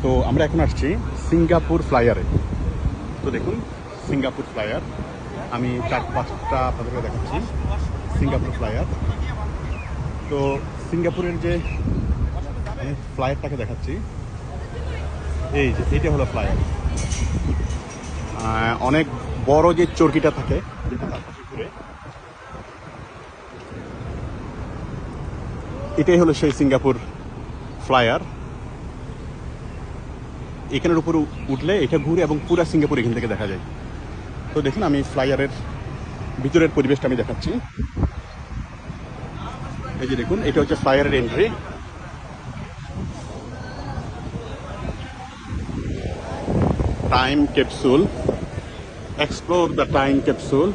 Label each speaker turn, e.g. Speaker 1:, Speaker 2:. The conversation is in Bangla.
Speaker 1: তো আমরা এখন আসছি সিঙ্গাপুর ফ্লাইয়ারে। তো দেখুন সিঙ্গাপুর ফ্লাইয়ার, আমি 4-5টা আপনাদেরকে দেখাচ্ছি সিঙ্গাপুর ফ্লাইয়ার। তো সিঙ্গাপুরের যে আমি ফ্লাইয়ারটাকে দেখাচ্ছি, এই যে এইটা হলো ফ্লাইয়ার। অনেক বড় যে চরকিটা থাকে যেটা চারপাশে ঘুরে, এটাই হলো সেই সিঙ্গাপুর ফ্লাইয়ার। এখানের উপর উঠলে এটা ঘুরে এবং পুরা সিঙ্গাপুর এখান থেকে দেখা যায়। তো দেখুন আমি ফ্লাইয়ারের ভিতরের পরিবেশটা আমি দেখাচ্ছি। এই যে দেখুন, এটা হচ্ছে ফ্লাইয়ারের entry. Time capsule, explore the time capsule.